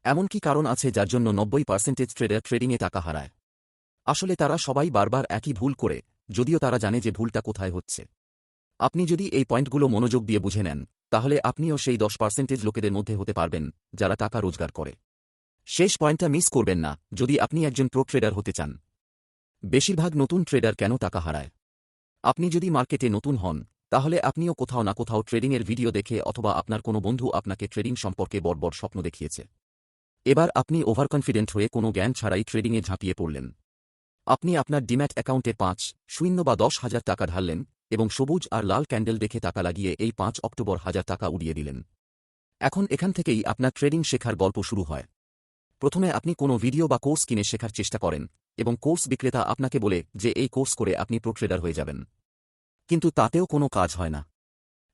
এমন কি কারণ আছে যার জন্য 90% ট্রেডার ট্রেডিংয়ে টাকা হারায়? আসলে তারা সবাই বারবার একই ভুল করে, যদিও তারা জানে যে ভুলটা কোথায় হচ্ছে। আপনি যদি এই পয়েন্টগুলো মনোযোগ দিয়ে বুঝে নেন, তাহলে আপনিও সেই 10% লোকেদের মধ্যে হতে পারবেন যারা টাকা রোজগার করে। শেষ পয়েন্টটা মিস করবেন না যদি আপনি একজন প্রো ট্রেডার হতে চান। বেশিরভাগ নতুন ট্রেডার কেন টাকা হারায়? আপনি যদি মার্কেটে নতুন হন, তাহলে আপনিও কোথাও না কোথাও ট্রেডিংয়ের ভিডিও দেখে অথবা আপনার কোনো বন্ধু আপনাকে ট্রেডিং সম্পর্কে বড় স্বপ্ন দেখিয়েছে। এবার আপনি ওভারকনফিডেন্ট হয়ে কোনো জ্ঞান ছাড়াই ট্রেডিংয়ে ঝাঁপিয়ে পড়লেন। আপনি আপনার ডিম্যাট অ্যাকাউন্টে ৫, ০ বা ১০,০০০ টাকা ঢাললেন এবং সবুজ আর লাল ক্যান্ডেল দেখে টাকা লাগিয়ে এই ৫ অক্টোবর ১,০০০ টাকা উড়িয়ে দিলেন। এখন এখান থেকেই আপনার ট্রেডিং শেখার গল্প শুরু হয়। প্রথমে আপনি কোনো ভিডিও বা কোর্স কিনে শেখার চেষ্টা করেন এবং কোর্স বিক্রেতা আপনাকে বলে যে এই কোর্স করে আপনি প্রো ট্রেডার হয়ে যাবেন। কিন্তু তাতেও কোনো কাজ হয় না।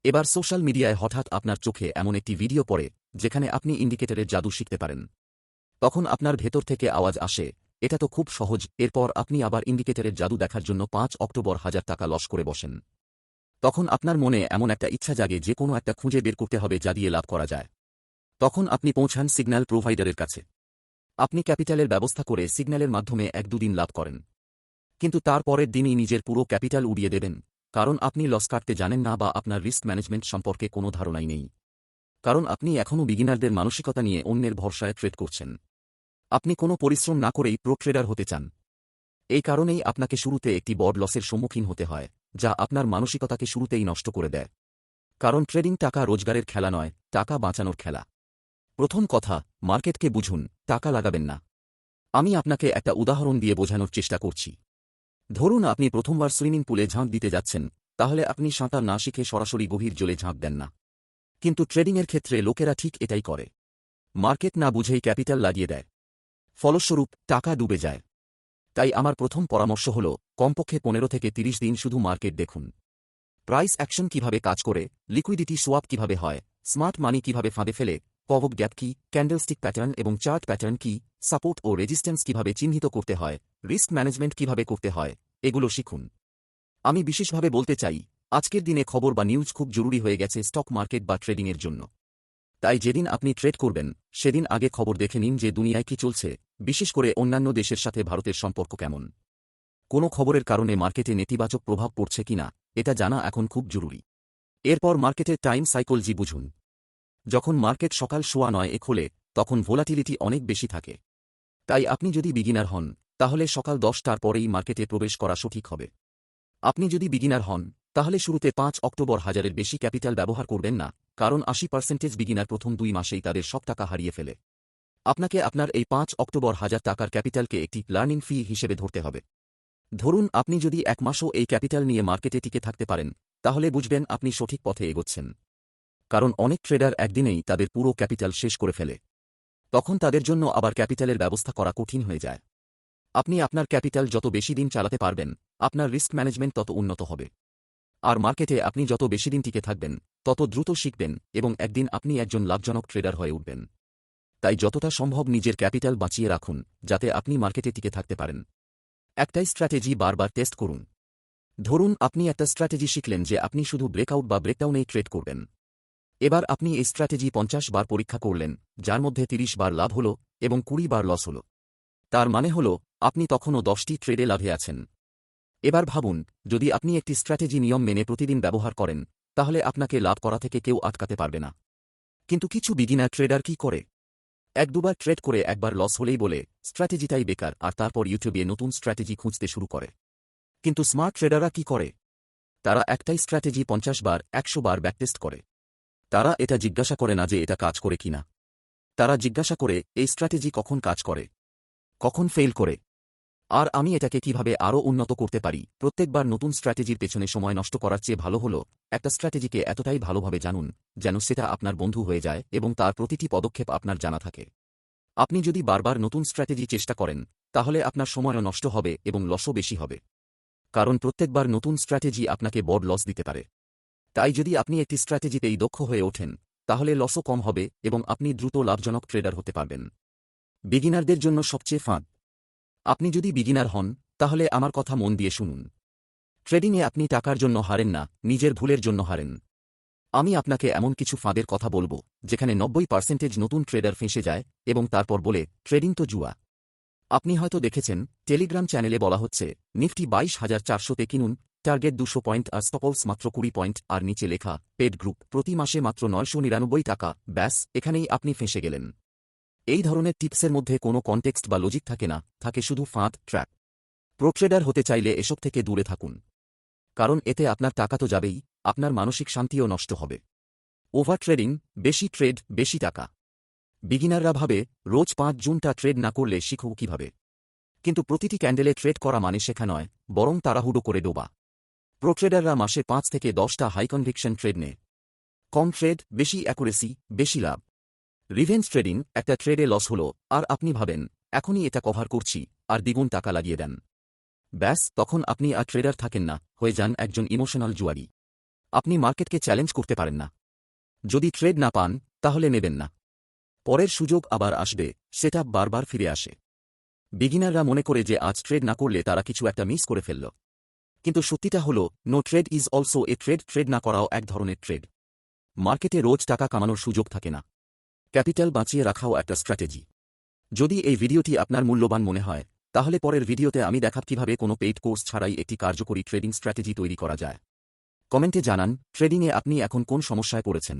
এবার সোশ্যাল মিডিয়ায় হঠাৎ আপনার চোখে এমন একটি ভিডিও পড়ে যেখানে আপনি ইন্ডিকেটরের জাদু শিখতে পারেন। তখন আপনার ভেতর থেকে আওয়াজ আসে, এটা তো খুব সহজ। এরপর আপনি আবার ইন্ডিকেটরের জাদু দেখার জন্য ৫ অক্টোবর ১,০০০ টাকা লস করে বসেন। তখন আপনার মনে এমন একটা ইচ্ছা জাগে যে কোনো একটা খুঁজে বের করতে হবে যা দিয়ে লাভ করা যায়। তখন আপনি পৌঁছান সিগন্যাল প্রোভাইডারের কাছে। আপনি ক্যাপিটালের ব্যবস্থা করে সিগন্যালের মাধ্যমে ১-২ দিন লাভ করেন। কিন্তু তার পরের দিনই নিজের পুরো ক্যাপিটাল উড়িয়ে দেবেন, কারণ আপনি লস কাটতে জানেন না বা আপনার রিস্ক ম্যানেজমেন্ট সম্পর্কে কোনো ধারণাই নেই। কারণ আপনি এখনও বিগিনারদের মানসিকতা নিয়ে অন্যের ভরসায় ট্রেড করছেন। আপনি কোনো পরিশ্রম না করেই প্রো ট্রেডার হতে চান। এই কারণেই আপনাকে শুরুতে একটি বড় লসের সম্মুখীন হতে হয়, যা আপনার মানসিকতাকে শুরুতেই নষ্ট করে দেয়। কারণ ট্রেডিং টাকা রোজগারের খেলা নয়, টাকা বাঁচানোর খেলা। প্রথম কথা, মার্কেটকে বুঝুন, টাকা লাগাবেন না। আমি আপনাকে একটা উদাহরণ দিয়ে বোঝানোর চেষ্টা করছি। ধরুন আপনি প্রথমবার সুইমিং পুলে ঝাঁপ দিতে যাচ্ছেন, তাহলে আপনি সাঁতার না শিখে সরাসরি গভীর জলে ঝাঁপ দেন না। কিন্তু ট্রেডিংয়ের ক্ষেত্রে লোকেরা ঠিক এটাই করে। মার্কেট না বুঝেই ক্যাপিটাল লাগিয়ে দেয়। ফলস্বরূপ টাকা ডুবে যায়। তাই আমার প্রথম পরামর্শ হল, কমপক্ষে ১৫ থেকে ৩০ দিন শুধু মার্কেট দেখুন। প্রাইস অ্যাকশন কিভাবে কাজ করে, লিকুইডিটি সোয়াপ কিভাবে হয়, স্মার্ট মানি কিভাবে ফাঁদে ফেলে, পভক গ্যাপ কি, ক্যান্ডেলস্টিক প্যাটার্ন এবং চার্ট প্যাটার্ন কি, সাপোর্ট ও রেজিস্ট্যান্স কিভাবে চিহ্নিত করতে হয়, রিস্ক ম্যানেজমেন্ট কিভাবে করতে হয়, এগুলো শিখুন। আমি বিশেষভাবে বলতে চাই, আজকের দিনে খবর বা নিউজ খুব জরুরি হয়ে গেছে স্টক মার্কেট বা ট্রেডিংয়ের জন্য। তাই যেদিন আপনি ট্রেড করবেন, সেদিন আগে খবর দেখে নিন যে দুনিয়ায় কি চলছে, বিশেষ করে অন্যান্য দেশের সাথে ভারতের সম্পর্ক কেমন। কোনো খবরের কারণে মার্কেটে নেতিবাচক প্রভাব পড়ছে কিনা, এটা জানা এখন খুব জরুরি। এরপর মার্কেটের টাইম সাইকোলজি বুঝুন। যখন মার্কেট সকাল ৯:৩০ খোলে, তখন ভোলাটিলিটি অনেক বেশি থাকে। তাই আপনি যদি বিগিনার হন, তাহলে সকাল ১০টার পরেই মার্কেটে প্রবেশ করা সঠিক হবে। আপনি যদি বিগিনার হন, তাহলে শুরুতে ৫ অক্টোবর ১,০০০-এর বেশি ক্যাপিটাল ব্যবহার করবেন না, কারণ ৮০% বিগিনার প্রথম ২ মাসেই তাদের সব টাকা হারিয়ে ফেলে। আপনাকে আপনার এই ৫ অক্টোবর ১,০০০ টাকার ক্যাপিটালকে একটি লার্নিং ফি হিসেবে ধরতে হবে। ধরুন আপনি যদি ১ মাসও এই ক্যাপিটাল নিয়ে মার্কেটে টিকে থাকতে পারেন, তাহলে বুঝবেন আপনি সঠিক পথে এগোচ্ছেন। কারণ অনেক ট্রেডার একদিনেই তাদের পুরো ক্যাপিটাল শেষ করে ফেলে। তখন তাদের জন্য আবার ক্যাপিটালের ব্যবস্থা করা কঠিন হয়ে যায়। আপনি আপনার ক্যাপিটাল যত বেশি দিন চালাতে পারবেন, আপনার রিস্ক ম্যানেজমেন্ট তত উন্নত হবে। আর মার্কেটে আপনি যত বেশি দিন টিকে থাকবেন, তত দ্রুত শিখবেন এবং একদিন আপনি একজন লাভজনক ট্রেডার হয়ে উঠবেন। তাই যতটা সম্ভব নিজের ক্যাপিটাল বাঁচিয়ে রাখুন, যাতে আপনি মার্কেটে টিকে থাকতে পারেন। একটাই স্ট্র্যাটেজি বারবার টেস্ট করুন। ধরুন আপনি একটা স্ট্র্যাটেজি শিখলেন যে আপনি শুধু ব্রেকআউট বা ব্রেকডাউনেই ট্রেড করবেন। এবার আপনি এই স্ট্র্যাটেজি ৫০ বার পরীক্ষা করলেন, যার মধ্যে ৩০ বার লাভ হল এবং ২০ বার লস হল। তার মানে হল, আপনি তখনও ১০টি ট্রেডে লাভে আছেন। এবার ভাবুন, যদি আপনি একটি স্ট্র্যাটেজি নিয়ম মেনে প্রতিদিন ব্যবহার করেন, তাহলে আপনাকে লাভ করা থেকে কেউ আটকাতে পারবে না। কিন্তু কিছু বিগিনার ট্রেডার কি করে? ১-২ বার ট্রেড করে একবার লস হলেই বলে স্ট্র্যাটেজিটাই বেকার, আর তারপর ইউটিউবে নতুন স্ট্র্যাটেজি খুঁজতে শুরু করে। কিন্তু স্মার্ট ট্রেডাররা কি করে? তারা একটাই স্ট্র্যাটেজি ৫০ বার, ১০০ বার ব্যাকটেস্ট করে। তারা এটা জিজ্ঞাসা করে না যে এটা কাজ করে কিনা। তারা জিজ্ঞাসা করে এই স্ট্র্যাটেজি কখন কাজ করে, কখন ফেল করে, আর আমি এটাকে কিভাবে আরও উন্নত করতে পারি। প্রত্যেকবার নতুন স্ট্র্যাটেজির পেছনে সময় নষ্ট করার চেয়ে ভালো হল একটা স্ট্র্যাটেজিকে এতটাই ভালোভাবে জানুন যেন সেটা আপনার বন্ধু হয়ে যায় এবং তার প্রতিটি পদক্ষেপ আপনার জানা থাকে। আপনি যদি বারবার নতুন স্ট্র্যাটেজি চেষ্টা করেন, তাহলে আপনার সময়ও নষ্ট হবে এবং লসও বেশি হবে। কারণ প্রত্যেকবার নতুন স্ট্র্যাটেজি আপনাকে বড় লস দিতে পারে। তাই যদি আপনি একটি স্ট্র্যাটেজিতেই দক্ষ হয়ে ওঠেন, তাহলে লসও কম হবে এবং আপনি দ্রুত লাভজনক ট্রেডার হতে পারবেন। বিগিনারদের জন্য সবচেয়ে ফাঁদ। আপনি যদি বিগিনার হন, তাহলে আমার কথা মন দিয়ে শুনুন। ট্রেডিংয়ে আপনি টাকার জন্য হারেন না, নিজের ভুলের জন্য হারেন। আমি আপনাকে এমন কিছু ফাঁদের কথা বলবো যেখানে 90% নতুন ট্রেডার ফেঁসে যায় এবং তারপর বলে ট্রেডিং তো জুয়া। আপনি হয়তো দেখেছেন টেলিগ্রাম চ্যানেলে বলা হচ্ছে নিফটি 22,400-তে কিনুন, টার্গেট 200 পয়েন্ট আর স্টপলস মাত্র 20 পয়েন্ট, আর নিচে লেখা পেড গ্রুপ প্রতি মাসে মাত্র 999 টাকা। ব্যাস, এখানেই আপনি ফেঁসে গেলেন। এই ধরনের টিপসের মধ্যে কোনো কনটেক্সট বা লজিক থাকে না, থাকে শুধু ফাঁদ, ট্র্যাপ। প্রো ট্রেডার হতে চাইলে এসব থেকে দূরে থাকুন, কারণ এতে আপনার টাকা তো যাবেই, আপনার মানসিক শান্তিও নষ্ট হবে। ওভার ট্রেডিং, বেশি ট্রেড, বেশি টাকা। বিগিনাররা ভাবে রোজ 5 জুনটা ট্রেড না করলে শিখব কিভাবে, কিন্তু প্রতিটি ক্যান্ডেলে ট্রেড করা মানে শেখা নয়, বরং তাড়াহুড়ো করে ডোবা। প্রো ট্রেডাররা মাসে 5 থেকে 10টা হাই কনভিকশন ট্রেড নেয়। কম ট্রেড, বেশি অ্যাকুরেসি, বেশি লাভ। রিভেঞ্জ ট্রেডিং, একটা ট্রেডে লস হলো আর আপনি ভাবেন এখনই এটা কভার করছি, আর দ্বিগুণ টাকা লাগিয়ে দেন। ব্যাস, তখন আপনি আর ট্রেডার থাকেন না, হয়ে যান একজন ইমোশনাল জুয়ারি। আপনি মার্কেটকে চ্যালেঞ্জ করতে পারেন না। যদি ট্রেড না পান, তাহলে নেবেন না। পরের সুযোগ আবার আসবে, সেটা বারবার ফিরে আসে। বিগিনাররা মনে করে যে আজ ট্রেড না করলে তারা কিছু একটা মিস করে ফেলল। কিন্তু সত্যিটা হলো no trade is also a trade. Trade না করাও এক ধরনের ট্রেড। মার্কেটে রোজ টাকা কামানোর সুযোগ থাকে না, ক্যাপিটাল বাঁচিয়ে রাখাও একটা স্ট্র্যাটেজি। যদি এই ভিডিওটি আপনার মূল্যবান মনে হয়, তাহলে পরের ভিডিওতে আমি দেখাব কিভাবে কোনো পেইড কোর্স ছাড়াই একটি কার্যকরী ট্রেডিং স্ট্র্যাটেজি তৈরি করা যায়। কমেন্টে জানান ট্রেডিংয়ে আপনি এখন কোন সমস্যায় পড়েছেন।